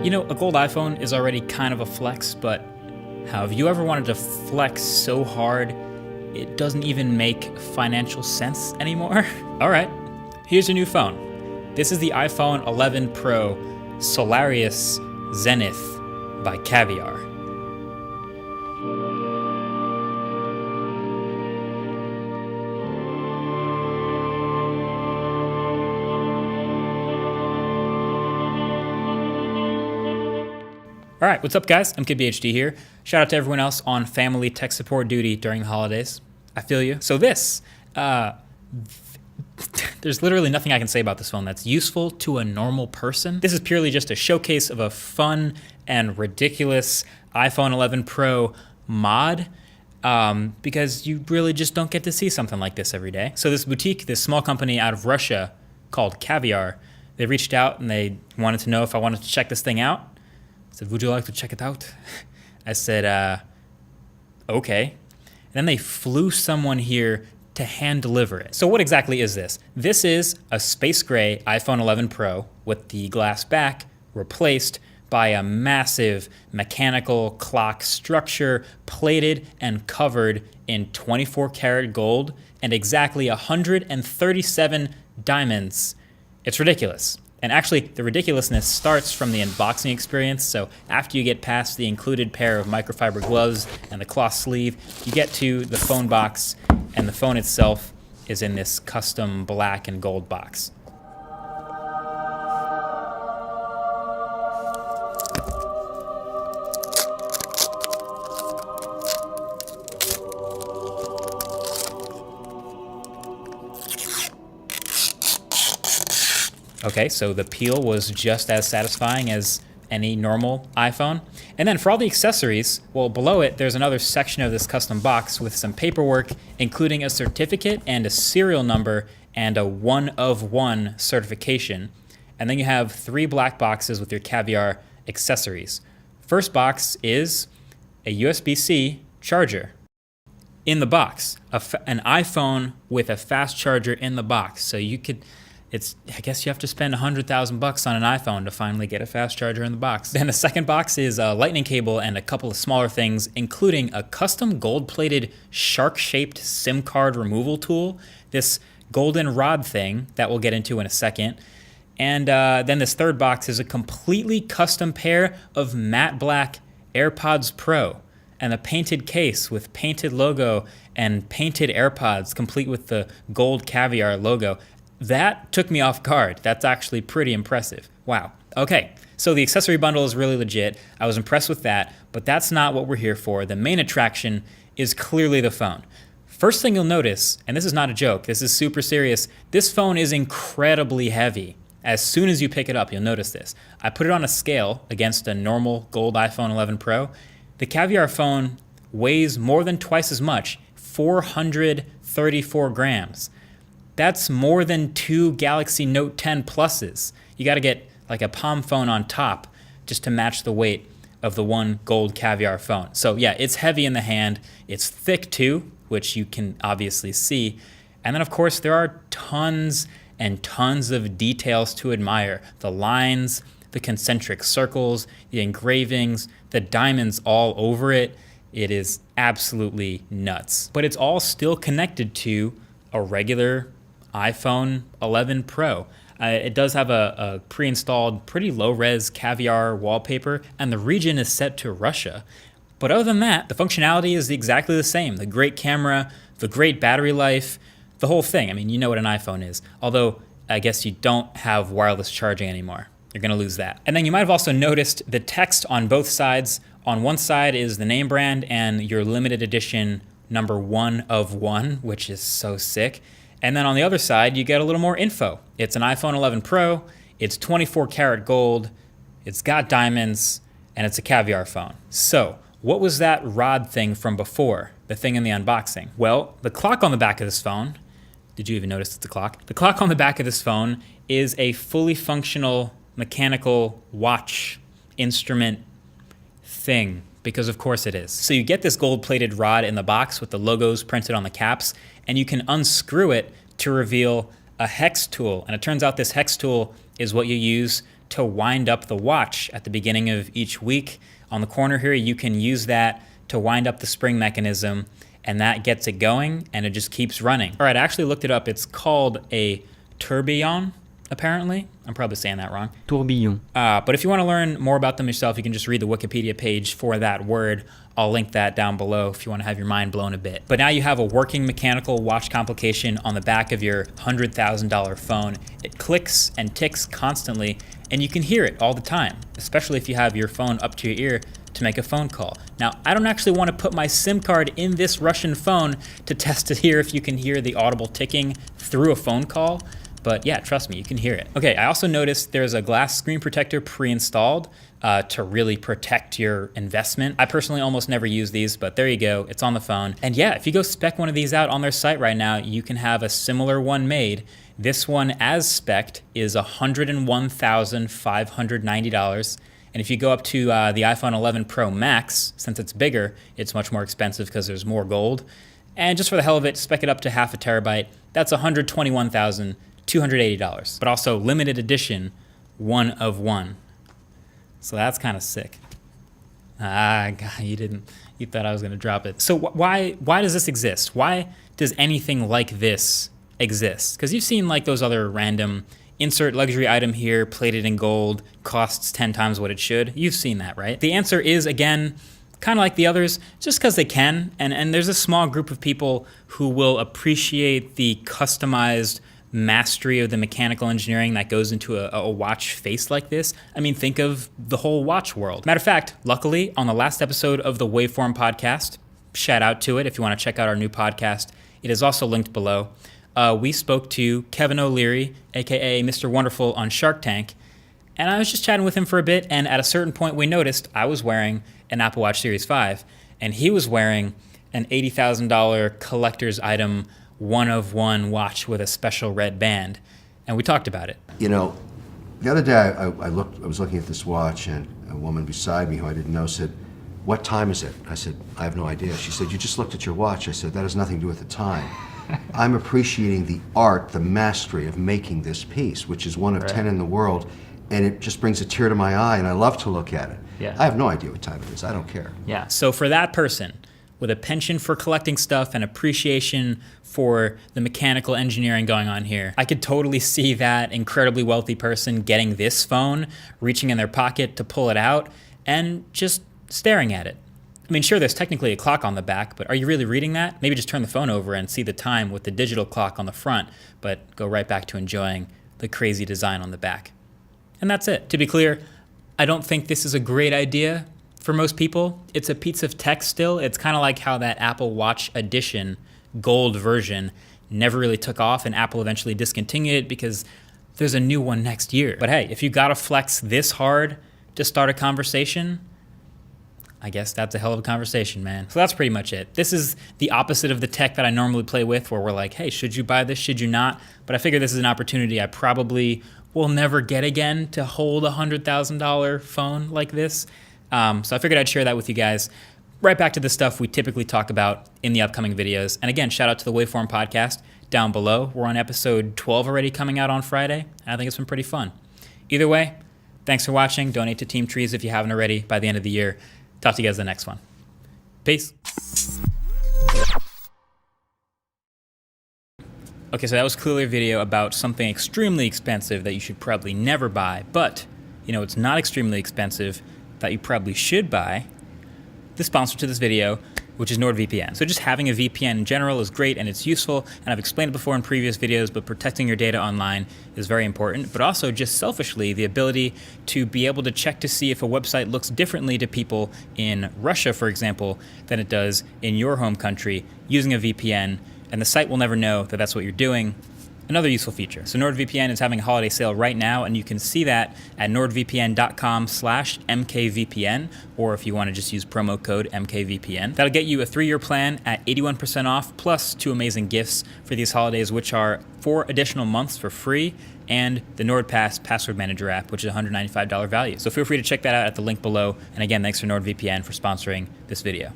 You know, a gold iPhone is already kind of a flex, but have you ever wanted to flex so hard it doesn't even make financial sense anymore? All right, here's your new phone. This is the iPhone 11 Pro Solaris Zenith by Caviar. All right, what's up, guys? I'm KidBHD here. Shout out to everyone else on family tech support duty during the holidays. I feel you. So there's literally nothing I can say about this phone that's useful to a normal person. This is purely just a showcase of a fun and ridiculous iPhone 11 Pro mod, because you really just don't get to see something like this every day. So this boutique, this small company out of Russia called Caviar, they reached out and they wanted to know if I wanted to check this thing out. I said, would you like to check it out? I said, okay. And then they flew someone here to hand deliver it. So what exactly is this? This is a space gray iPhone 11 Pro with the glass back replaced by a massive mechanical clock structure plated and covered in 24 karat gold and exactly 137 diamonds. It's ridiculous. And actually, the ridiculousness starts from the unboxing experience. So after you get past the included pair of microfiber gloves and the cloth sleeve, you get to the phone box, and the phone itself is in this custom black and gold box. Okay, so the peel was just as satisfying as any normal iPhone. And then for all the accessories, well, below it, there's another section of this custom box with some paperwork, including a certificate and a serial number and a 1 of 1 certification. And then you have 3 black boxes with your Caviar accessories. First box is a USB-C charger in the box, an iPhone with a fast charger in the box. So you could, I guess you have to spend $100,000 on an iPhone to finally get a fast charger in the box. Then the second box is a lightning cable and a couple of smaller things, including a custom gold-plated shark-shaped SIM card removal tool, this golden rod thing that we'll get into in a second. And then this third box is a completely custom pair of matte black AirPods Pro and a painted case with painted logo and painted AirPods, complete with the gold Caviar logo. That took me off guard. That's actually pretty impressive. Wow. Okay, so the accessory bundle is really legit. I was impressed with that, but that's not what we're here for. The main attraction is clearly the phone. First thing you'll notice, and this is not a joke, this is super serious, this phone is incredibly heavy. As soon as you pick it up, you'll notice this. I put it on a scale against a normal gold iPhone 11 Pro. The Caviar phone weighs more than twice as much, 434 grams. That's more than 2 Galaxy Note 10 Pluses. You gotta get like a Palm phone on top just to match the weight of the one gold Caviar phone. So yeah, it's heavy in the hand. It's thick too, which you can obviously see. And then of course there are tons and tons of details to admire. The lines, the concentric circles, the engravings, the diamonds all over it. It is absolutely nuts. But it's all still connected to a regular iPhone 11 Pro. It does have a pre-installed, pretty low-res Caviar wallpaper, and the region is set to Russia. But other than that, the functionality is exactly the same. The great camera, the great battery life, the whole thing. I mean, you know what an iPhone is. Although, I guess you don't have wireless charging anymore. You're gonna lose that. And then you might have also noticed the text on both sides. On one side is the name brand and your limited edition number 1 of 1, which is so sick. And then on the other side, you get a little more info. It's an iPhone 11 Pro, it's 24 karat gold, it's got diamonds, and it's a Caviar phone. So, what was that rod thing from before, the thing in the unboxing? Well, the clock on the back of this phone, did you even notice it's a clock? The clock on the back of this phone is a fully functional mechanical watch instrument thing, because of course it is. So you get this gold-plated rod in the box with the logos printed on the caps, and you can unscrew it to reveal a hex tool. And it turns out this hex tool is what you use to wind up the watch at the beginning of each week. On the corner here, you can use that to wind up the spring mechanism, and that gets it going, and it just keeps running. All right, I actually looked it up. It's called a tourbillon, apparently. I'm probably saying that wrong. Tourbillon. But if you want to learn more about them yourself, you can just read the Wikipedia page for that word. I'll link that down below if you want to have your mind blown a bit. But now you have a working mechanical watch complication on the back of your $100,000 phone. It clicks and ticks constantly, and you can hear it all the time, especially if you have your phone up to your ear to make a phone call. Now, I don't actually want to put my SIM card in this Russian phone to test it here if you can hear the audible ticking through a phone call. But yeah, trust me, you can hear it. Okay, I also noticed there's a glass screen protector pre-installed to really protect your investment. I personally almost never use these, but there you go, it's on the phone. And yeah, if you go spec one of these out on their site right now, you can have a similar one made. This one as spec'd is $101,590. And if you go up to the iPhone 11 Pro Max, since it's bigger, it's much more expensive because there's more gold. And just for the hell of it, spec it up to half a terabyte. That's $121,280, but also limited edition, 1 of 1. So that's kind of sick. God, you thought I was gonna drop it. So why does this exist? Why does anything like this exist? Because you've seen like those other random insert luxury item here, plated in gold, costs 10 times what it should. You've seen that, right? The answer is, again, kind of like the others, just because they can. And there's a small group of people who will appreciate the customized mastery of the mechanical engineering that goes into a watch face like this. I mean, think of the whole watch world. Matter of fact, luckily, on the last episode of the Waveform podcast, shout out to it if you want to check out our new podcast. It is also linked below. We spoke to Kevin O'Leary, aka Mr. Wonderful, on Shark Tank, and I was just chatting with him for a bit, and at a certain point we noticed I was wearing an Apple Watch Series 5, and he was wearing an $80,000 collector's item 1 of 1 watch with a special red band, and we talked about it. You know, the other day I was looking at this watch, and a woman beside me who I didn't know said, "What time is it?" I said, "I have no idea." She said, "You just looked at your watch." I said, "That has nothing to do with the time." I'm appreciating the art, the mastery of making this piece, which is 1 of 10 in the world, and it just brings a tear to my eye, and I love to look at it. Yeah. I have no idea what time it is. I don't care. Yeah. So for that person with a penchant for collecting stuff and appreciation for the mechanical engineering going on here, I could totally see that incredibly wealthy person getting this phone, reaching in their pocket to pull it out, and just staring at it. I mean, sure, there's technically a clock on the back, but are you really reading that? Maybe just turn the phone over and see the time with the digital clock on the front, but go right back to enjoying the crazy design on the back. And that's it. To be clear, I don't think this is a great idea for most people. It's a piece of tech still. It's kind of like how that Apple Watch Edition gold version never really took off, and Apple eventually discontinued it because there's a new one next year. But hey, if you gotta flex this hard to start a conversation, I guess that's a hell of a conversation, man. So that's pretty much it. This is the opposite of the tech that I normally play with, where we're like, hey, should you buy this, should you not? But I figure this is an opportunity I probably will never get again to hold a $100,000 phone like this. So I figured I'd share that with you guys. Right back to the stuff we typically talk about in the upcoming videos. And again, shout out to the Waveform podcast down below. We're on episode 12 already, coming out on Friday. And I think it's been pretty fun. Either way, thanks for watching. Donate to Team Trees if you haven't already by the end of the year. Talk to you guys in the next one. Peace. Okay, so that was clearly a video about something extremely expensive that you should probably never buy, but, you know, it's not extremely expensive that you probably should buy. The sponsor to this video, which is NordVPN. So just having a VPN in general is great and it's useful, and I've explained it before in previous videos, but protecting your data online is very important, but also just selfishly, the ability to be able to check to see if a website looks differently to people in Russia, for example, than it does in your home country using a VPN, and the site will never know that that's what you're doing. Another useful feature. So NordVPN is having a holiday sale right now, and you can see that at nordvpn.com/mkvpn, or if you want to just use promo code MKVPN. That'll get you a 3-year plan at 81% off, plus 2 amazing gifts for these holidays, which are 4 additional months for free, and the NordPass Password Manager app, which is a $195 value. So feel free to check that out at the link below. And again, thanks for NordVPN for sponsoring this video.